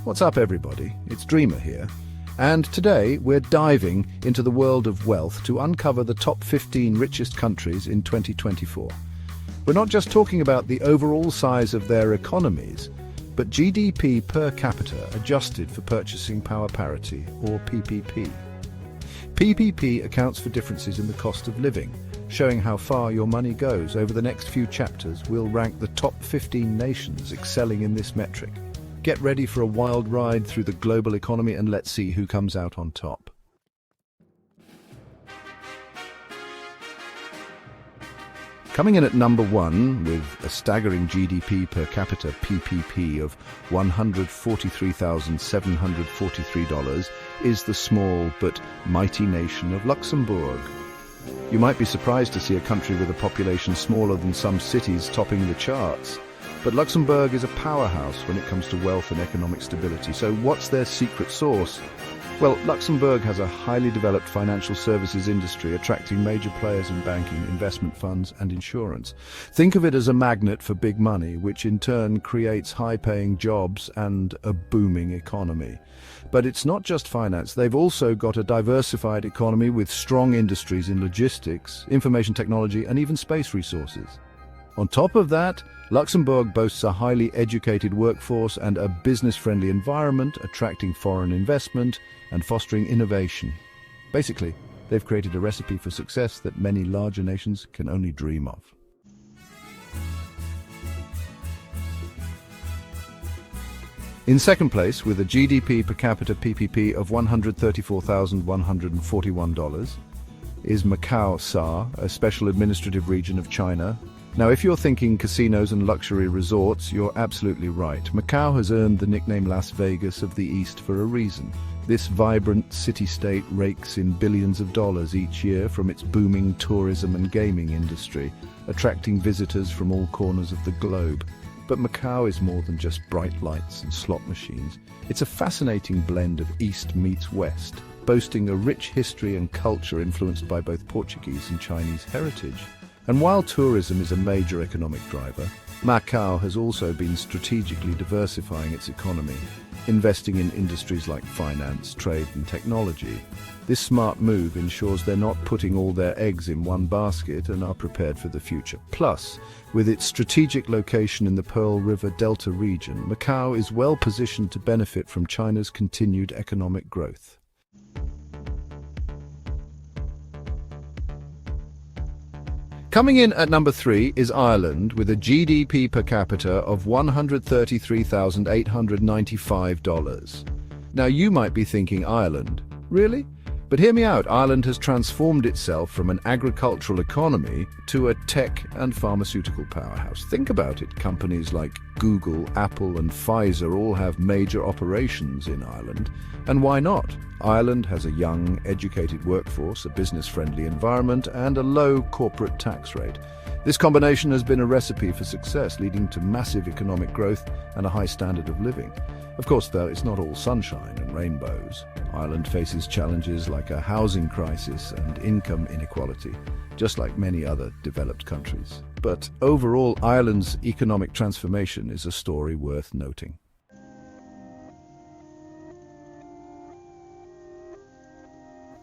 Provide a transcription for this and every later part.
What's up, everybody? It's Dreamer here. And today we're diving into the world of wealth to uncover the top 15 richest countries in 2024. We're not just talking about the overall size of their economies, but GDP per capita adjusted for purchasing power parity, or PPP. PPP accounts for differences in the cost of living, showing how far your money goes. Over the next few chapters, we'll rank the top 15 nations excelling in this metric. Get ready for a wild ride through the global economy and let's see who comes out on top. Coming in at number 1 with a staggering GDP per capita PPP of $143,743 is the small but mighty nation of Luxembourg. You might be surprised to see a country with a population smaller than some cities topping the charts. But Luxembourg is a powerhouse when it comes to wealth and economic stability. So what's their secret sauce? Well, Luxembourg has a highly developed financial services industry, attracting major players in banking, investment funds, and insurance. Think of it as a magnet for big money, which in turn creates high-paying jobs and a booming economy. But it's not just finance. They've also got a diversified economy with strong industries in logistics, information technology, and even space resources. On top of that, Luxembourg boasts a highly educated workforce and a business-friendly environment, attracting foreign investment and fostering innovation. Basically, they've created a recipe for success that many larger nations can only dream of. In second place, with a GDP per capita PPP of $134,141, is Macau SAR, a special administrative region of China. Now, if you're thinking casinos and luxury resorts, you're absolutely right. Macau has earned the nickname Las Vegas of the East for a reason. This vibrant city-state rakes in billions of dollars each year from its booming tourism and gaming industry, attracting visitors from all corners of the globe. But Macau is more than just bright lights and slot machines. It's a fascinating blend of East meets West, boasting a rich history and culture influenced by both Portuguese and Chinese heritage. And while tourism is a major economic driver, Macau has also been strategically diversifying its economy, investing in industries like finance, trade and technology. This smart move ensures they're not putting all their eggs in one basket and are prepared for the future. Plus, with its strategic location in the Pearl River Delta region, Macau is well positioned to benefit from China's continued economic growth. Coming in at number 3 is Ireland, with a GDP per capita of $133,895. Now you might be thinking, Ireland? Really? But hear me out. Ireland has transformed itself from an agricultural economy to a tech and pharmaceutical powerhouse. Think about it. Companies like Google, Apple and Pfizer all have major operations in Ireland. And why not? Ireland has a young, educated workforce, a business-friendly environment, and a low corporate tax rate. This combination has been a recipe for success, leading to massive economic growth and a high standard of living. Of course, though, it's not all sunshine and rainbows. Ireland faces challenges like a housing crisis and income inequality, just like many other developed countries. But overall, Ireland's economic transformation is a story worth noting.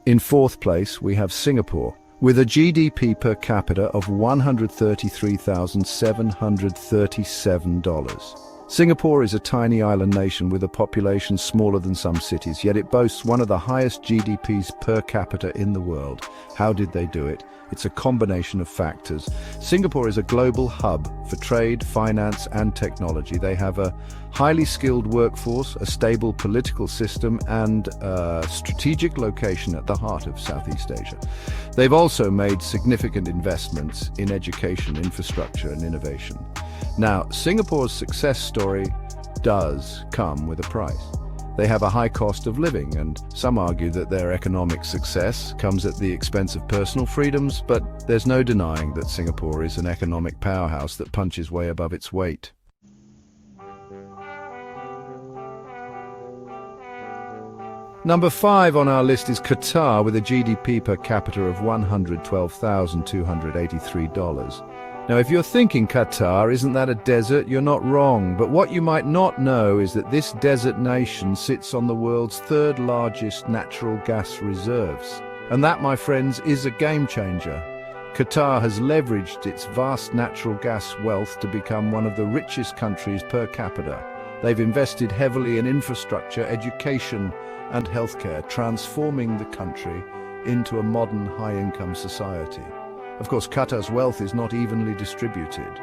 In fourth place, we have Singapore, with a GDP per capita of $133,737. Singapore is a tiny island nation with a population smaller than some cities, yet it boasts one of the highest GDPs per capita in the world. How did they do it? It's a combination of factors. Singapore is a global hub for trade, finance, and technology. They have a highly skilled workforce, a stable political system, and a strategic location at the heart of Southeast Asia. They've also made significant investments in education, infrastructure, and innovation. Now, Singapore's success story does come with a price. They have a high cost of living, and some argue that their economic success comes at the expense of personal freedoms, but there's no denying that Singapore is an economic powerhouse that punches way above its weight. Number 5 on our list is Qatar, with a GDP per capita of $112,283. Now, if you're thinking Qatar, isn't that a desert? You're not wrong. But what you might not know is that this desert nation sits on the world's third largest natural gas reserves. And that, my friends, is a game changer. Qatar has leveraged its vast natural gas wealth to become one of the richest countries per capita. They've invested heavily in infrastructure, education, and healthcare, transforming the country into a modern high-income society. Of course, Qatar's wealth is not evenly distributed.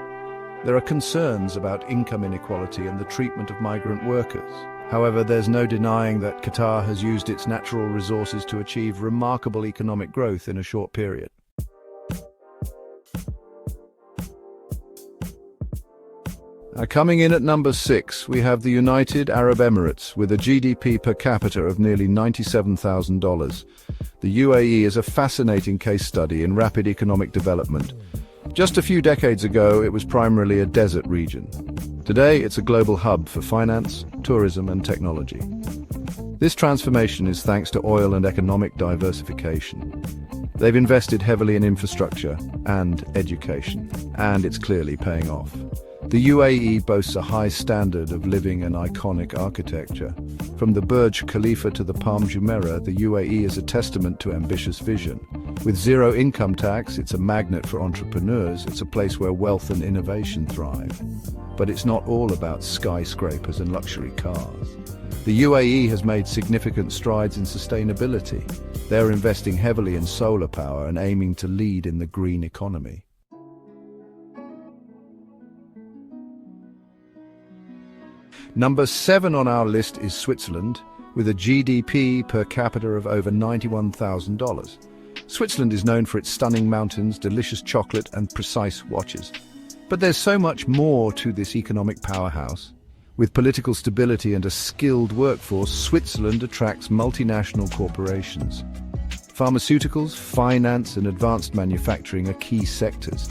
There are concerns about income inequality and the treatment of migrant workers. However, there's no denying that Qatar has used its natural resources to achieve remarkable economic growth in a short period. Coming in at number 6, we have the United Arab Emirates with a GDP per capita of nearly $97,000. The UAE is a fascinating case study in rapid economic development. Just a few decades ago, it was primarily a desert region. Today, it's a global hub for finance, tourism, and technology. This transformation is thanks to oil and economic diversification. They've invested heavily in infrastructure and education, and it's clearly paying off. The UAE boasts a high standard of living and iconic architecture. From the Burj Khalifa to the Palm Jumeirah, the UAE is a testament to ambitious vision. With zero income tax, it's a magnet for entrepreneurs. It's a place where wealth and innovation thrive. But it's not all about skyscrapers and luxury cars. The UAE has made significant strides in sustainability. They're investing heavily in solar power and aiming to lead in the green economy. Number 7 on our list is Switzerland, with a GDP per capita of over $91,000. Switzerland is known for its stunning mountains, delicious chocolate, and precise watches. But there's so much more to this economic powerhouse. With political stability and a skilled workforce, Switzerland attracts multinational corporations. Pharmaceuticals, finance, and advanced manufacturing are key sectors.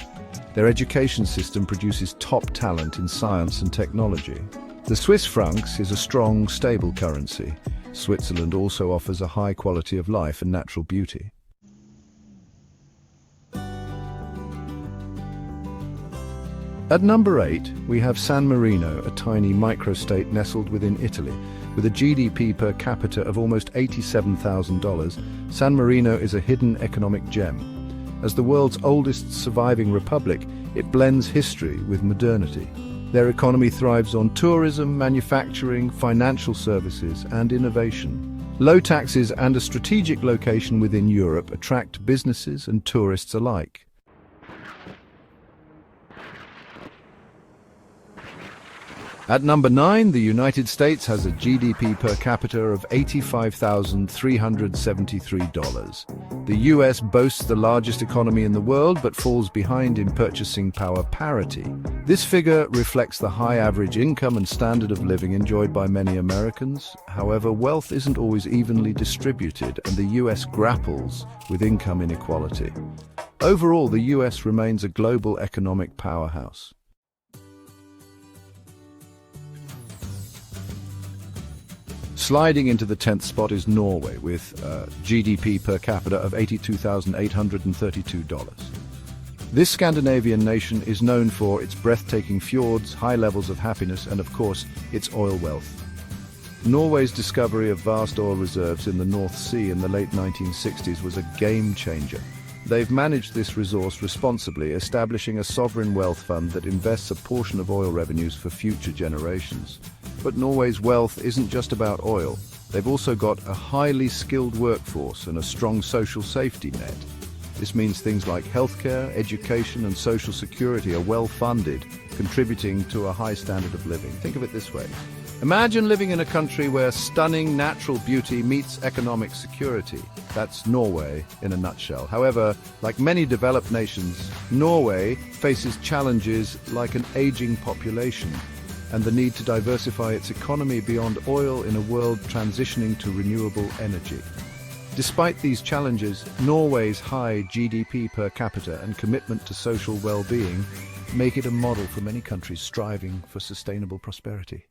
Their education system produces top talent in science and technology. The Swiss francs is a strong, stable currency. Switzerland also offers a high quality of life and natural beauty. At number 8, we have San Marino, a tiny microstate nestled within Italy. With a GDP per capita of almost $87,000, San Marino is a hidden economic gem. As the world's oldest surviving republic, it blends history with modernity. Their economy thrives on tourism, manufacturing, financial services, and innovation. Low taxes and a strategic location within Europe attract businesses and tourists alike. At number 9, the United States has a GDP per capita of $85,373. The US boasts the largest economy in the world but falls behind in purchasing power parity. This figure reflects the high average income and standard of living enjoyed by many Americans. However, wealth isn't always evenly distributed, and the US grapples with income inequality. Overall, the US remains a global economic powerhouse. Sliding into the 10th spot is Norway, with GDP per capita of $82,832. This Scandinavian nation is known for its breathtaking fjords, high levels of happiness, and of course, its oil wealth. Norway's discovery of vast oil reserves in the North Sea in the late 1960s was a game changer. They've managed this resource responsibly, establishing a sovereign wealth fund that invests a portion of oil revenues for future generations. But Norway's wealth isn't just about oil. They've also got a highly skilled workforce and a strong social safety net. This means things like healthcare, education, and social security are well funded, contributing to a high standard of living. Think of it this way. Imagine living in a country where stunning natural beauty meets economic security. That's Norway in a nutshell. However, like many developed nations, Norway faces challenges like an aging population and the need to diversify its economy beyond oil in a world transitioning to renewable energy. Despite these challenges, Norway's high GDP per capita and commitment to social well-being make it a model for many countries striving for sustainable prosperity.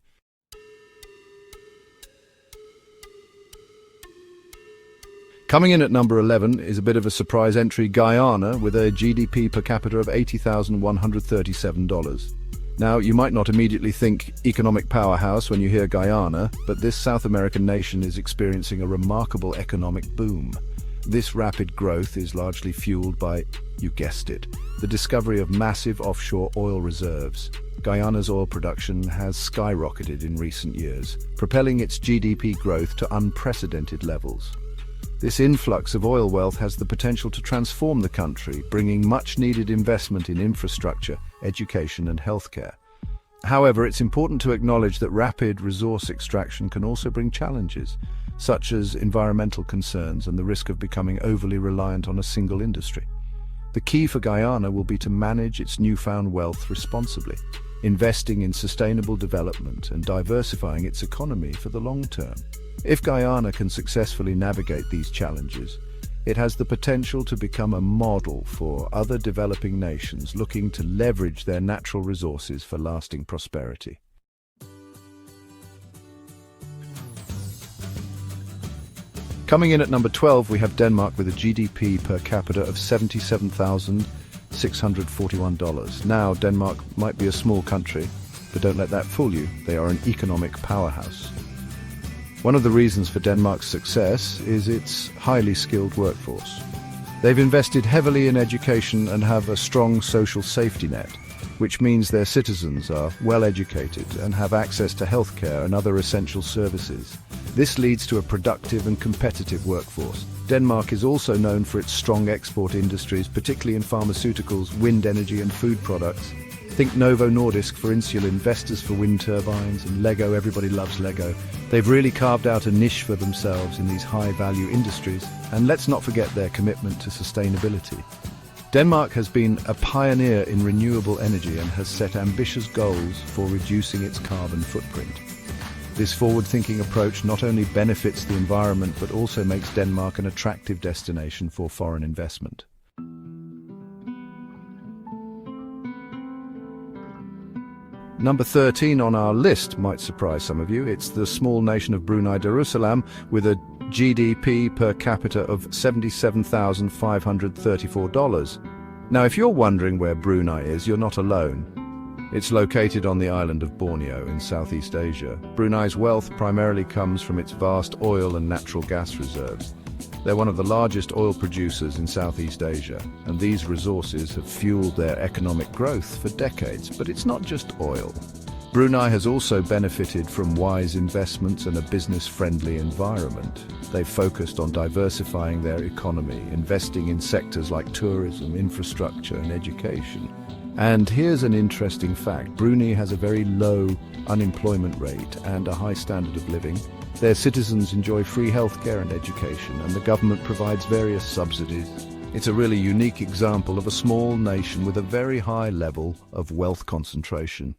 Coming in at number 11 is a bit of a surprise entry, Guyana, with a GDP per capita of $80,137. Now, you might not immediately think economic powerhouse when you hear Guyana, but this South American nation is experiencing a remarkable economic boom. This rapid growth is largely fueled by, you guessed it, the discovery of massive offshore oil reserves. Guyana's oil production has skyrocketed in recent years, propelling its GDP growth to unprecedented levels. This influx of oil wealth has the potential to transform the country, bringing much-needed investment in infrastructure, education and healthcare. However, it's important to acknowledge that rapid resource extraction can also bring challenges, such as environmental concerns and the risk of becoming overly reliant on a single industry. The key for Guyana will be to manage its newfound wealth responsibly, investing in sustainable development and diversifying its economy for the long term. If Guyana can successfully navigate these challenges, it has the potential to become a model for other developing nations looking to leverage their natural resources for lasting prosperity. Coming in at number 12, we have Denmark with a GDP per capita of $77,641. Now, Denmark might be a small country, but don't let that fool you. They are an economic powerhouse. One of the reasons for Denmark's success is its highly skilled workforce. They've invested heavily in education and have a strong social safety net, which means their citizens are well educated and have access to healthcare and other essential services. This leads to a productive and competitive workforce. Denmark is also known for its strong export industries, particularly in pharmaceuticals, wind energy and food products. Think Novo Nordisk for insular investors for wind turbines, and Lego, everybody loves Lego. They've really carved out a niche for themselves in these high-value industries, and let's not forget their commitment to sustainability. Denmark has been a pioneer in renewable energy and has set ambitious goals for reducing its carbon footprint. This forward-thinking approach not only benefits the environment but also makes Denmark an attractive destination for foreign investment. Number 13 on our list might surprise some of you. It's the small nation of Brunei Darussalam with a GDP per capita of $77,534. Now, if you're wondering where Brunei is, you're not alone. It's located on the island of Borneo in Southeast Asia. Brunei's wealth primarily comes from its vast oil and natural gas reserves. They're one of the largest oil producers in Southeast Asia, and these resources have fueled their economic growth for decades. But it's not just oil. Brunei has also benefited from wise investments and a business-friendly environment. They've focused on diversifying their economy, investing in sectors like tourism, infrastructure, and education. And here's an interesting fact. Brunei has a very low unemployment rate and a high standard of living. Their citizens enjoy free healthcare and education, and the government provides various subsidies. It's a really unique example of a small nation with a very high level of wealth concentration.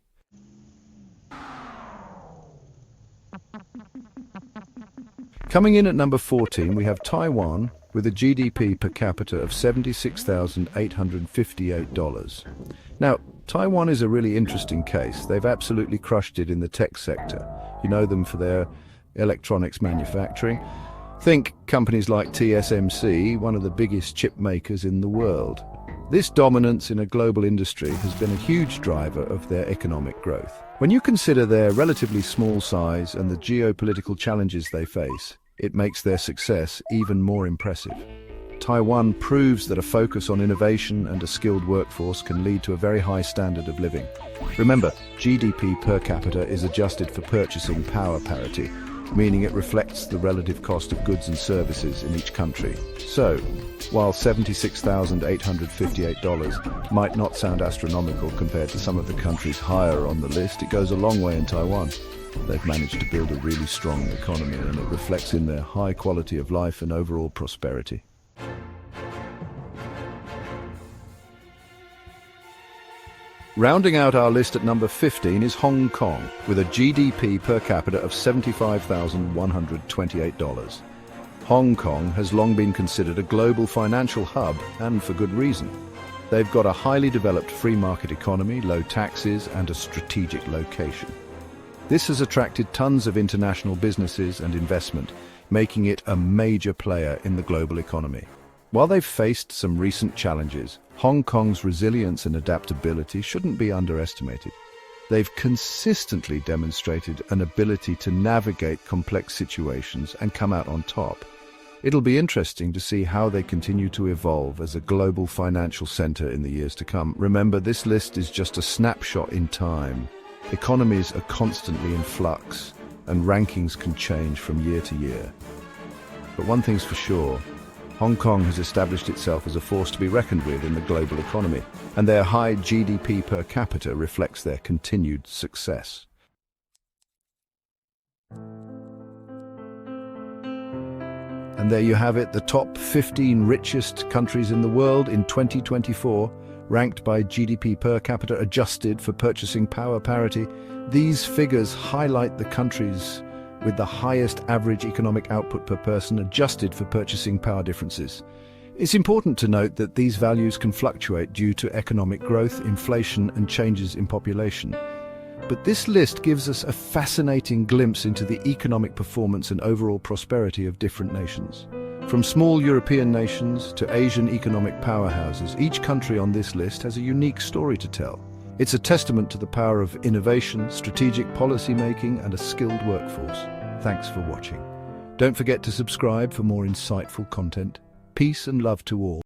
Coming in at number 14, we have Taiwan with a GDP per capita of $76,858. Now, Taiwan is a really interesting case. They've absolutely crushed it in the tech sector. You know them for their electronics manufacturing. Think companies like TSMC, one of the biggest chip makers in the world. This dominance in a global industry has been a huge driver of their economic growth. When you consider their relatively small size and the geopolitical challenges they face, it makes their success even more impressive. Taiwan proves that a focus on innovation and a skilled workforce can lead to a very high standard of living. Remember, GDP per capita is adjusted for purchasing power parity, meaning it reflects the relative cost of goods and services in each country. So, while $76,858 might not sound astronomical compared to some of the countries higher on the list, it goes a long way in Taiwan. They've managed to build a really strong economy, and it reflects in their high quality of life and overall prosperity. Rounding out our list at number 15 is Hong Kong, with a GDP per capita of $75,128. Hong Kong has long been considered a global financial hub, and for good reason. They've got a highly developed free market economy, low taxes, and a strategic location. This has attracted tons of international businesses and investment, making it a major player in the global economy. While they've faced some recent challenges, Hong Kong's resilience and adaptability shouldn't be underestimated. They've consistently demonstrated an ability to navigate complex situations and come out on top. It'll be interesting to see how they continue to evolve as a global financial center in the years to come. Remember, this list is just a snapshot in time. Economies are constantly in flux, and rankings can change from year to year. But one thing's for sure, Hong Kong has established itself as a force to be reckoned with in the global economy, and their high GDP per capita reflects their continued success. And there you have it, the top 15 richest countries in the world in 2024, ranked by GDP per capita adjusted for purchasing power parity. These figures highlight the countries with the highest average economic output per person adjusted for purchasing power differences. It's important to note that these values can fluctuate due to economic growth, inflation, and changes in population. But this list gives us a fascinating glimpse into the economic performance and overall prosperity of different nations. From small European nations to Asian economic powerhouses, each country on this list has a unique story to tell. It's a testament to the power of innovation, strategic policy making, and a skilled workforce. Thanks for watching. Don't forget to subscribe for more insightful content. Peace and love to all.